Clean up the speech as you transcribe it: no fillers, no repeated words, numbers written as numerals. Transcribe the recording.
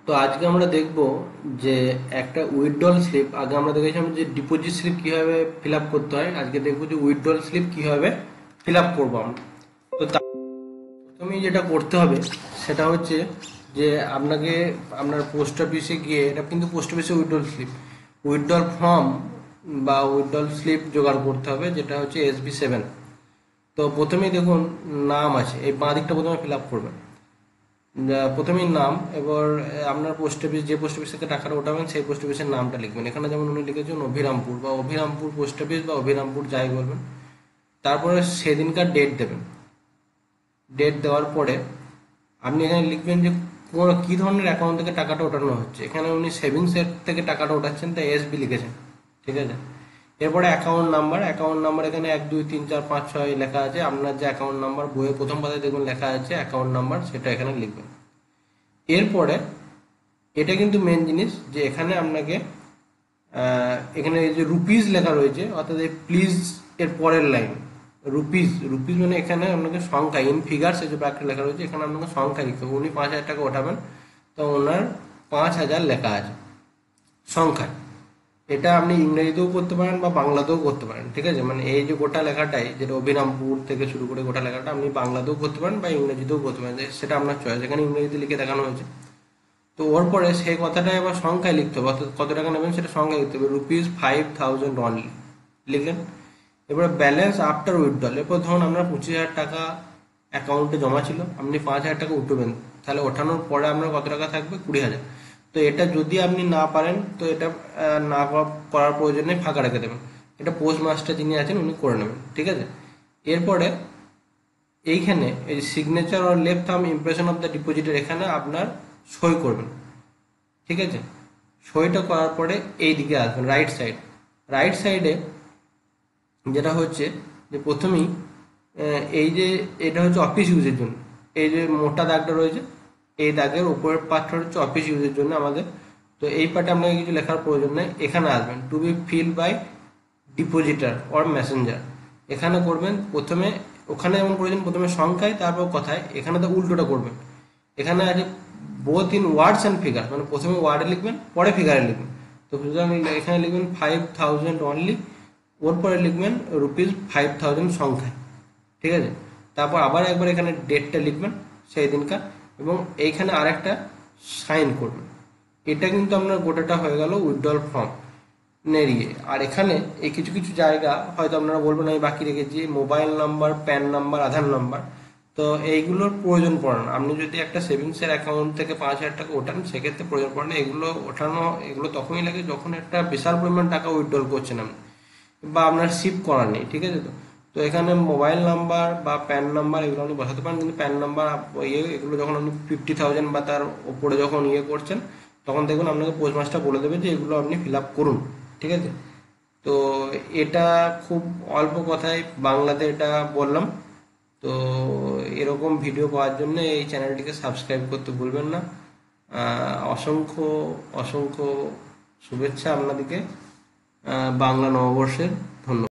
তো আজকে আমরা দেখব যে একটা উইথড্রল স্লিপ, আগে আমরা দেখেছিলাম যে ডিপোজিট স্লিপ কিভাবে ফিল আপ করতে হয়, আজকে দেখবো যে উইথড্রল স্লিপ কিভাবে ফিল আপ করবো আমরা। তো প্রথমেই যেটা করতে হবে সেটা হচ্ছে যে আপনাকে আপনার পোস্ট অফিসে গিয়ে, এটা কিন্তু পোস্ট অফিসে উইথড্রল ফর্ম বা উইথড্রল স্লিপ জোগাড় করতে হবে, যেটা হচ্ছে SB7। তো প্রথমেই দেখুন নাম আছে, এই বাঁ দিকটা প্রথমে ফিল আপ করবেন। প্রথমেই নাম, এবার আপনার পোস্ট অফিস, যে পোস্ট অফিস থেকে টাকাটা ওঠাবেন সেই পোস্ট অফিসের নামটা লিখবেন। এখানে যেমন উনি লিখেছেন অভিরামপুর, বা অভিরামপুর পোস্ট অফিস বা অভিরামপুর যাই বলবেন। তারপরে সেদিনকার ডেট দেবেন। ডেট দেওয়ার পরে আপনি এখানে লিখবেন যে কোন কী ধরনের অ্যাকাউন্ট থেকে টাকাটা ওঠানো হচ্ছে। এখানে উনি সেভিংসের থেকে টাকাটা ওঠাচ্ছেন, তাই SB লিখেছেন, ঠিক আছে। এরপরে অ্যাকাউন্ট নাম্বার এখানে 1 2 3 4 5 6 লেখা আছে। আপনার যে অ্যাকাউন্ট নাম্বার বইয়ের প্রথম পাতায় দেখুন লেখা আছে অ্যাকাউন্ট নাম্বার, সেটা এখানে লিখবেন। এরপরে এটা কিন্তু মেন জিনিস, যে এখানে আপনাকে এখানে এই যে রুপিস লেখা রয়েছে, অর্থাৎ এই প্লিজ এর পরের লাইন রুপিস। রুপিস মানে এখানে আপনাকে সংখ্যা, ইন ফিগার্স এই যে ব্র্যাকেট লেখা রয়েছে, এখানে আপনাকে সংখ্যা লিখতে হবে। উনি 5,000 টাকা ওঠাবেন, তো ওনার 5,000 লেখা আছে সংখ্যায়। এটা আপনি ইংরেজিতেও করতে পারেন বা বাংলাতেও করতে পারেন, ঠিক আছে। মানে এই যে গোটা লেখাটাই, যেটা অভিরামপুর থেকে শুরু করে গোটা লেখাটা আপনি বাংলাতেও করতে পারেন বা ইংরেজিতেও করতে পারেন, সেটা আপনার চয়েস। এখানে ইংরেজিতে লিখে দেখানো হয়েছে। তো ওর পরে সেই কথাটা এবার সংখ্যায় লিখতে হবে, অর্থাৎ কত টাকা নেবেন সেটা সংখ্যায় লিখতে হবে। ₹5,000 অনলি লিখলেন। এবারে ব্যালেন্স আফটার উইথড্রল, এরপর ধরুন আপনার 25,000 টাকা অ্যাকাউন্টে জমা ছিল, আপনি 5,000 টাকা উঠবেন, তাহলে ওঠানোর পরে আপনার কত টাকা থাকবে? 20,000। তো এটা যদি আপনি না পারেন, তো এটা না করার প্রয়োজন নেই, ফাঁকা রেখে দেবেন। এটা পোস্ট মাস্টার যিনি আছেন উনি করে নেবেন, ঠিক আছে। এরপরে এইখানে এই সিগনেচার আর left thumb impression of the ডিপোজিটের এখানে আপনার সই করবেন, ঠিক আছে। সইটা করার পরে এই দিকে আসবেন, রাইট সাইডে যেটা হচ্ছে যে প্রথমেই এই যে এটা হচ্ছে অফিস ইউজের জন্য, এই যে মোটা দাগটা রয়েছে, এই দাগের উপরের পার্টটা হচ্ছে অফিস ইউজের জন্য আমাদের। তো এই পার্টে আপনাকে কিছু লেখার প্রয়োজন নেই, এখানে আসবেন to be fill by depositor or messenger, এখানে করবেন প্রথমে। ওখানে যেমন করেছেন প্রথমে সংখ্যায় তারপর কথায়, এখানে তো উল্টোটা করবেন। এখানে আছে both in words and figure, মানে প্রথমে ওয়ার্ডে লিখবেন পরে ফিগারে লিখবেন। তো সুতরাং এখানে লিখবেন 5,000 অনলি, ওর পরে লিখবেন ₹5,000 সংখ্যায়, ঠিক আছে। তারপর আবার একবার এখানে ডেটটা লিখবেন সেই দিনকার, এবং এইখানে আরেকটা সাইন করবেন। এটা কিন্তু আপনার গোটাটা হয়ে গেল উইথড্রল ফর্ম নেরিয়ে। আর এখানে এই কিছু কিছু জায়গা হয়তো আপনারা বলবেন আমি বাকি রেখেছি, মোবাইল নাম্বার, প্যান নাম্বার, আধার নাম্বার। তো এইগুলোর প্রয়োজন পড়ে না। আপনি যদি একটা সেভিংসের অ্যাকাউন্ট থেকে 5,000 টাকা ওঠান, সেক্ষেত্রে প্রয়োজন পড়ে না। এগুলো তখনই লাগে যখন একটা বিশাল পরিমাণ টাকা উইথড্রল করছেন আপনি, বা আপনার শিফট করা নেই, ঠিক আছে। তো তো এখানে মোবাইল নাম্বার বা প্যান নাম্বার এগুলো আপনি বসাতে পারেন, কিন্তু প্যান নাম্বার এগুলো যখন আপনি 50,000 বা তার ওপরে যখন করছেন, তখন দেখুন আপনাকে পোস্ট মাস্টার বলে দেবে যে এগুলো আপনি ফিল আপ করুন, ঠিক আছে। তো এটা খুব অল্প কথায় বাংলাতে এটা বললাম। তো এরকম ভিডিও পাওয়ার জন্য এই চ্যানেলটিকে সাবস্ক্রাইব করতে ভুলবেন না। অসংখ্য অসংখ্য শুভেচ্ছা আপনাদেরকে বাংলা নববর্ষের। ধন্যবাদ।